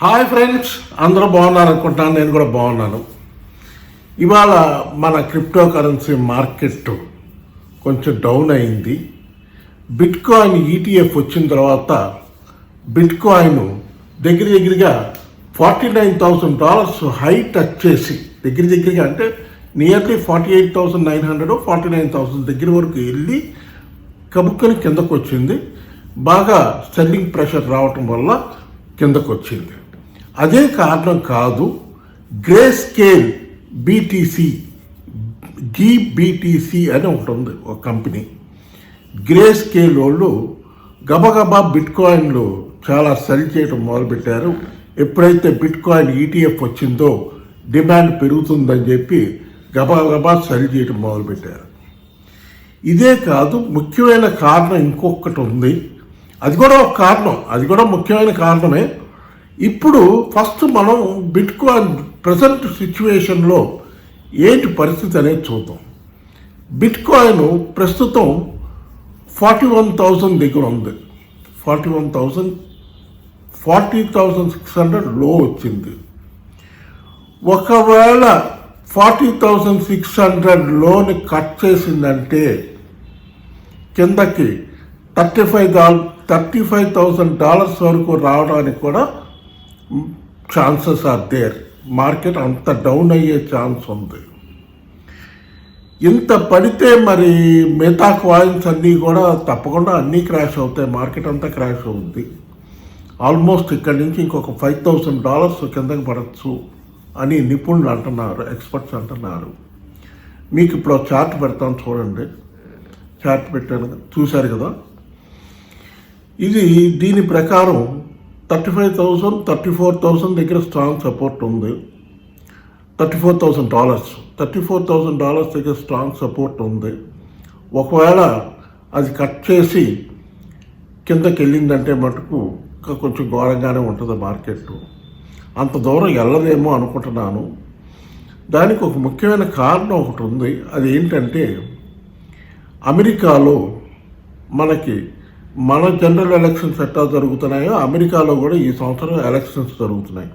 Hi friends, అందరూ బాగున్నారు అనుకుంటాను. నేను కూడా బాగున్నాను. ఇవాళ మన క్రిప్టో కరెన్సీ మార్కెట్ కొంచెం డౌన్ అయింది. బిట్ కాయిన్ ఈటీఎఫ్ వచ్చిన తర్వాత బిట్ కాయిన్ దగ్గరగా $49,000 హై టచ్ చేసి దగ్గరగా అంటే నియర్లీ 48,900 49,000 దగ్గర వరకు వెళ్ళి కబుక్కని కిందకు వచ్చింది. బాగా సెల్లింగ్ ప్రెషర్ రావటం వల్ల కిందకు వచ్చింది. అదే కారణం కాదు, గ్రే స్కేల్ బీటీసీ జీబీటీసీ అని ఒకటి ఉంది, ఒక కంపెనీ. గ్రే స్కేల్ వాళ్ళు గబగబా బిట్ కాయిన్లు చాలా సెల్ చేయడం మొదలుపెట్టారు. ఎప్పుడైతే బిట్ కాయిన్ ఈటీఎఫ్ వచ్చిందో డిమాండ్ పెరుగుతుందని చెప్పి గబగబా సెల్ చేయడం మొదలుపెట్టారు. ఇదే కాదు, ముఖ్యమైన కారణం ఇంకొకటి ఉంది. అది కూడా ఒక కారణం, అది కూడా ముఖ్యమైన కారణమే. ఇప్పుడు ఫస్ట్ మనం బిట్ కాయిన్ ప్రజెంట్ సిచ్యువేషన్లో ఏంటి పరిస్థితి అనేది చూద్దాం. బిట్ కాయిన్ ప్రస్తుతం 41,000 దగ్గర ఉంది. 40,600 లో వచ్చింది. ఒకవేళ 40,600 లోని కట్ చేసిందంటే కిందకి $35,000 వరకు రావడానికి కూడా ఛాన్సెస్ ఆర్ దేర్. మార్కెట్ అంత డౌన్ అయ్యే ఛాన్స్ ఉంది. ఇంత పడితే మరి మిగతా కాయిన్స్ అన్నీ కూడా తప్పకుండా అన్నీ క్రాష్ అవుతాయి. మార్కెట్ అంతా క్రాష్ అవుద్ది. ఆల్మోస్ట్ ఇక్కడి నుంచి ఇంకొక $5,000 కిందకి పడవచ్చు అని నిపుణులు అంటున్నారు, ఎక్స్పర్ట్స్ అంటున్నారు. మీకు ఇప్పుడు చార్ట్ పెడతాను చూడండి. చార్ట్ పెట్టాను, చూశారు కదా. ఇది దీని ప్రకారం 35,000 34,000 దగ్గర స్ట్రాంగ్ సపోర్ట్ ఉంది. $34,000 దగ్గర స్ట్రాంగ్ సపోర్ట్ ఉంది. ఒకవేళ అది కట్ చేసి కిందకి వెళ్ళిందంటే మటుకు కొంచెం ఘోరంగానే ఉంటుంది మార్కెట్. అంత దూరం వెళ్ళదేమో అనుకుంటున్నాను. దానికి ఒక ముఖ్యమైన కారణం ఒకటి ఉంది. అది ఏంటంటే అమెరికాలో మన జనరల్ ఎలక్షన్స్ ఎట్లా జరుగుతున్నాయో అమెరికాలో కూడా ఈ సంవత్సరం ఎలక్షన్స్ జరుగుతున్నాయి.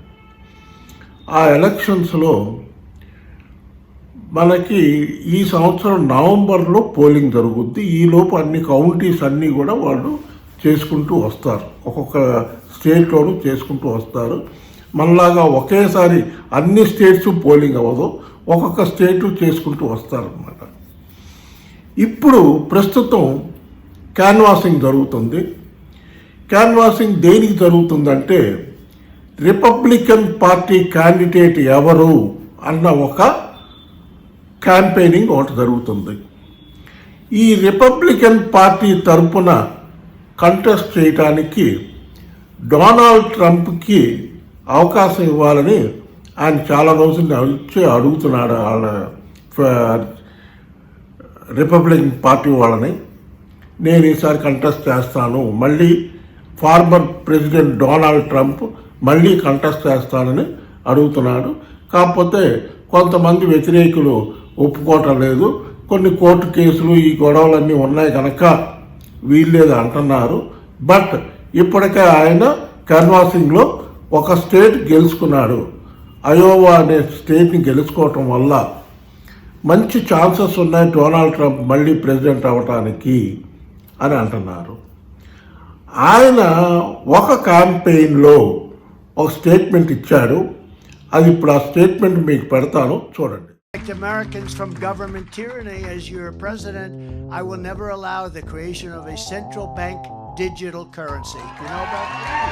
ఆ ఎలక్షన్స్లో మనకి ఈ సంవత్సరం నవంబర్లో పోలింగ్ జరుగుద్ది. ఈలోపు అన్ని కౌంటీస్ అన్నీ కూడా వాళ్ళు చేసుకుంటూ వస్తారు. ఒక్కొక్క స్టేట్లోనూ చేసుకుంటూ వస్తారు. మనలాగా ఒకేసారి అన్ని స్టేట్స్ పోలింగ్ అవ్వదు, ఒక్కొక్క స్టేటు చేసుకుంటూ వస్తారన్నమాట. ఇప్పుడు ప్రస్తుతం క్యాన్వాసింగ్ జరుగుతుంది. క్యాన్వాసింగ్ దేనికి జరుగుతుందంటే రిపబ్లికన్ పార్టీ క్యాండిడేట్ ఎవరు అన్న ఒక క్యాంపెయినింగ్ ఒకటి జరుగుతుంది. ఈ రిపబ్లికన్ పార్టీ తరపున కంటెస్ట్ చేయడానికి డొనాల్డ్ ట్రంప్కి అవకాశం ఇవ్వాలని ఆయన చాలా రోజులు వచ్చి అడుగుతున్నాడు వాళ్ళ రిపబ్లికన్ పార్టీ వాళ్ళని. నేను ఈసారి కంటెస్ట్ చేస్తాను, మళ్ళీ ఫార్మర్ ప్రెసిడెంట్ డొనాల్డ్ ట్రంప్ మళ్ళీ కంటెస్ట్ చేస్తానని అడుగుతున్నాడు. కాకపోతే కొంతమంది వ్యతిరేకులు ఒప్పుకోవటం లేదు. కొన్ని కోర్టు కేసులు ఈ గొడవలన్నీ ఉన్నాయి కనుక వీల్లేదు అంటున్నారు. బట్ ఇప్పటికే ఆయన క్యాన్వాసింగ్లో ఒక స్టేట్ గెలుచుకున్నాడు. అయోవా అనే స్టేట్ని గెలుచుకోవటం వల్ల మంచి ఛాన్సెస్ ఉన్నాయి డొనాల్డ్ ట్రంప్ మళ్ళీ ప్రెసిడెంట్ అవ్వటానికి అని అంటున్నారు. ఆయన ఒక క్యాంపెయిన్లో ఒక స్టేట్మెంట్ ఇచ్చాడు. అది ఇప్పుడు ఆ స్టేట్మెంట్ మీకు పెడతాను, చూడండి. Americans from government tyranny. As your president, I will never allow the creation of a central bank digital currency. You know about that?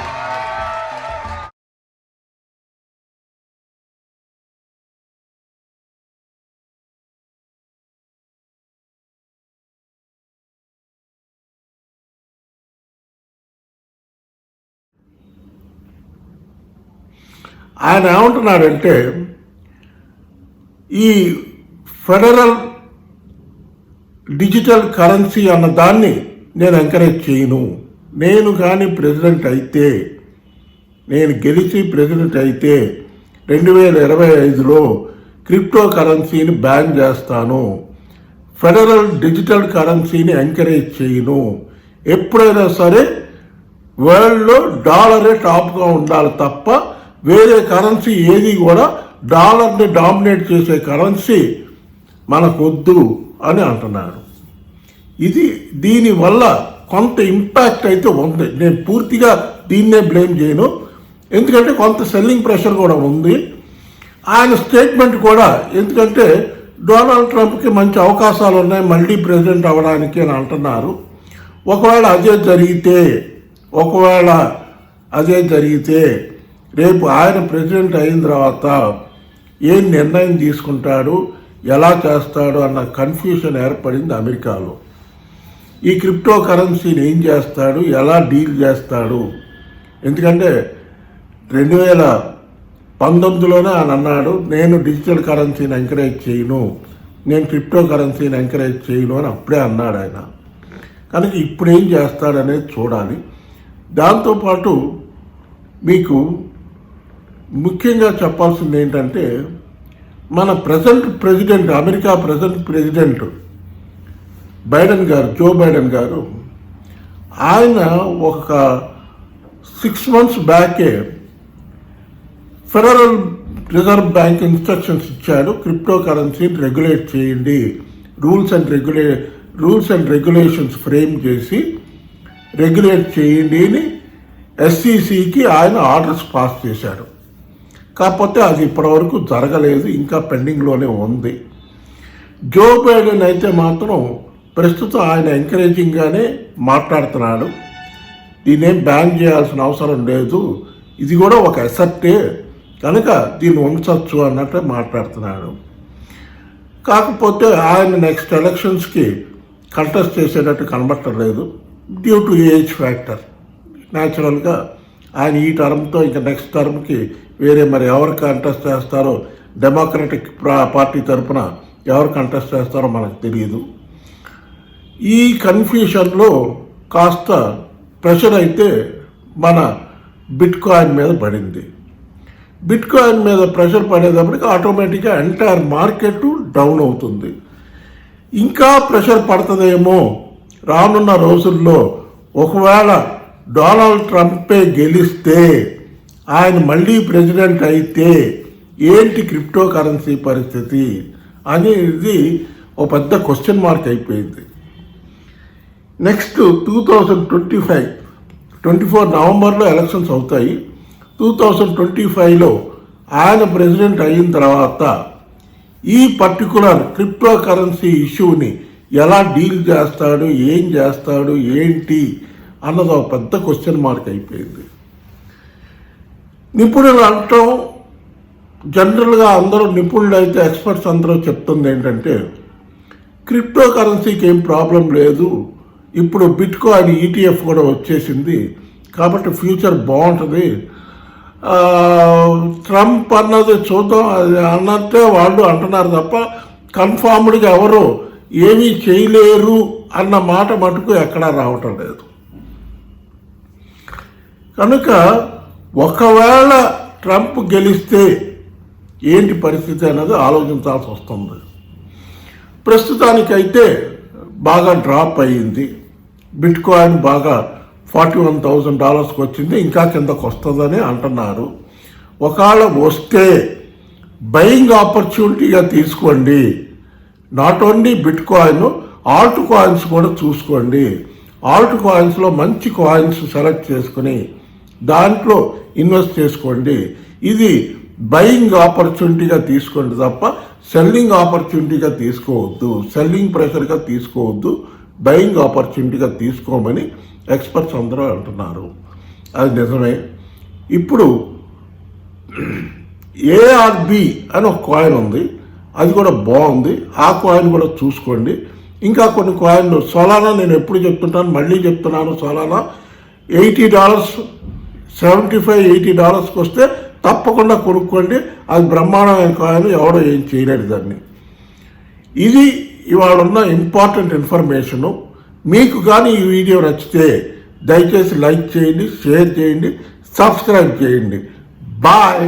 ఆయన ఏమంటున్నాడంటే ఈ ఫెడరల్ డిజిటల్ కరెన్సీ అన్న దాన్ని నేను ఎంకరేజ్ చేయను. నేను కానీ ప్రెసిడెంట్ అయితే, నేను గెలిచి ప్రెసిడెంట్ అయితే 2025లో క్రిప్టో కరెన్సీని బ్యాన్ చేస్తాను. ఫెడరల్ డిజిటల్ కరెన్సీని ఎంకరేజ్ చేయను. ఎప్పుడైనా సరే వరల్డ్లో డాలరే టాప్గా ఉండాలి తప్ప వేరే కరెన్సీ ఏది కూడా డాలర్ని డామినేట్ చేసే కరెన్సీ మనకొద్దు అని అంటున్నారు. దీనివల్ల కొంత ఇంపాక్ట్ అయితే ఉంది. నేను పూర్తిగా దీన్నే బ్లేమ్ చేయను, ఎందుకంటే కొంత సెల్లింగ్ ప్రెషర్ కూడా ఉంది. ఆయన స్టేట్మెంట్ కూడా, ఎందుకంటే డొనాల్డ్ ట్రంప్కి మంచి అవకాశాలు ఉన్నాయి మళ్ళీ ప్రెసిడెంట్ అవ్వడానికి అని అంటున్నారు. ఒకవేళ అదే జరిగితే రేపు ఆయన ప్రెసిడెంట్ అయిన తర్వాత ఏం నిర్ణయం తీసుకుంటాడు, ఎలా చేస్తాడు అన్న కన్ఫ్యూషన్ ఏర్పడింది అమెరికాలో. ఈ క్రిప్టో కరెన్సీని ఏం చేస్తాడు, ఎలా డీల్ చేస్తాడు? ఎందుకంటే 2019లోనే ఆయన అన్నాడు, నేను డిజిటల్ కరెన్సీని ఎంకరేజ్ చేయను, నేను క్రిప్టో కరెన్సీని ఎంకరేజ్ చేయను అని అప్పుడే అన్నాడు ఆయన. కనుక ఇప్పుడు ఏం చేస్తాడనేది చూడాలి. దాంతోపాటు మీకు ముఖ్యంగా చెప్పాల్సింది ఏంటంటే, మన America present president Joe Biden గారు ఆయన ఒక 6 months బ్యాకే ఫెడరల్ రిజర్వ్ బ్యాంక్ ఇన్స్ట్రక్షన్స్ ఇచ్చాడు, క్రిప్టో కరెన్సీని రెగ్యులేట్ చేయండి, రూల్స్ అండ్ రెగ్యులేషన్స్ ఫ్రేమ్ చేసి రెగ్యులేట్ చేయండి అని SECకి ఆయన ఆర్డర్స్ పాస్ చేశాడు. కాకపోతే అది ఇప్పటివరకు జరగలేదు, ఇంకా పెండింగ్లోనే ఉంది. జో బైడెన్ అయితే మాత్రం ప్రస్తుతం ఆయన ఎంకరేజింగ్గానే మాట్లాడుతున్నాడు, దీన్నేం బ్యాన్ చేయాల్సిన అవసరం లేదు, ఇది కూడా ఒక అసెట్టే కనుక దీన్ని ఉంచవచ్చు అన్నట్టు మాట్లాడుతున్నాడు. కాకపోతే ఆయన నెక్స్ట్ ఎలక్షన్స్కి కంటెస్ట్ చేసేటట్టు కనబట్టలేదు డ్యూ టు ఏజ్ ఫ్యాక్టర్. న్యాచురల్గా ఆయన ఈ టర్మ్తో ఇంకా నెక్స్ట్ టర్మ్కి వేరే మరి ఎవరు కంటెస్ట్ చేస్తారో, డెమోక్రటిక్ పార్టీ తరఫున ఎవరు కంటెస్ట్ చేస్తారో మనకు తెలియదు. ఈ కన్ఫ్యూషన్లో కాస్త ప్రెషర్ అయితే మన బిట్కాయిన్ మీద పడింది. బిట్కాయిన్ మీద ప్రెషర్ పడేటప్పటికి ఆటోమేటిక్గా ఎంటైర్ మార్కెట్ డౌన్ అవుతుంది. ఇంకా ప్రెషర్ పడుతుందేమో రానున్న రోజుల్లో. ఒకవేళ డొనాల్డ్ ట్రంపే గెలిస్తే, ఆయన మళ్ళీ ప్రెసిడెంట్ అయితే ఏంటి క్రిప్టో కరెన్సీ పరిస్థితి అనేది ఒక పెద్ద క్వశ్చన్ మార్క్ అయిపోయింది. నెక్స్ట్ 2024 నవంబర్లో ఎలక్షన్స్ అవుతాయి. 2025లో ఆయన ప్రెసిడెంట్ అయిన తర్వాత ఈ పర్టికులర్ క్రిప్టో కరెన్సీ ఇష్యూని ఎలా డీల్ చేస్తాడు, ఏం చేస్తాడు, ఏంటి అన్నది ఒక పెద్ద క్వశ్చన్ మార్క్ అయిపోయింది. నిపుణులు అంటాం, జనరల్గా అందరూ నిపుణులు అయితే ఎక్స్పర్ట్స్ అందరూ చెప్తుంది ఏంటంటే, క్రిప్టో కరెన్సీకి ఏం ప్రాబ్లం లేదు, ఇప్పుడు బిట్కాయిన్ ETF కూడా వచ్చేసింది కాబట్టి ఫ్యూచర్ బాగుంటుంది. ట్రంప్ అన్నది చూద్దాం అది అన్నట్టే వాళ్ళు అంటున్నారు తప్ప కన్ఫామ్డ్గా ఎవరు ఏమీ చేయలేరు అన్న మాట మటుకు ఎక్కడా రావటం లేదు. కనుక ఒకవేళ ట్రంప్ గెలిస్తే ఏంటి పరిస్థితి అన్నది ఆలోచించాల్సి వస్తుంది. ప్రస్తుతానికైతే బాగా డ్రాప్ అయ్యింది. బిట్కాయిన్ బాగా $41,000 వచ్చింది, ఇంకా కిందకు వస్తుందని అంటున్నారు. ఒకవేళ వస్తే బయింగ్ ఆపర్చునిటీగా తీసుకోండి. Not only bitcoin, Alt coins కూడా చూసుకోండి. ఆల్ట్ కాయిన్స్లో మంచి కాయిన్స్ సెలెక్ట్ చేసుకుని దాంట్లో ఇన్వెస్ట్ చేసుకోండి. ఇది బయింగ్ ఆపర్చునిటీగా తీసుకోండి తప్ప సెల్లింగ్ ఆపర్చునిటీగా తీసుకోవద్దు, సెల్లింగ్ ప్రెషర్గా తీసుకోవద్దు, బయింగ్ ఆపర్చునిటీగా తీసుకోమని ఎక్స్పర్ట్స్ అందరూ అంటున్నారు. అది నిజమే. ఇప్పుడు ARB అని ఒక కాయిన్ ఉంది, అది కూడా బాగుంది, ఆ కాయిన్ కూడా చూసుకోండి. ఇంకా కొన్ని కాయిన్లు సోలానా, నేను ఎప్పుడు చెప్తుంటాను మళ్ళీ చెప్తున్నాను, సోలానా $80 $75-80 వస్తే తప్పకుండా కొనుక్కోండి. అది బ్రహ్మాండమైన కాయిన్, ఎవడో ఏం చేయలేడు దాన్ని. ఇది ఇవాళ ఉన్న ఇంపార్టెంట్ ఇన్ఫర్మేషను. మీకు కానీ ఈ వీడియో నచ్చితే దయచేసి లైక్ చేయండి, షేర్ చేయండి, సబ్స్క్రైబ్ చేయండి. బాయ్.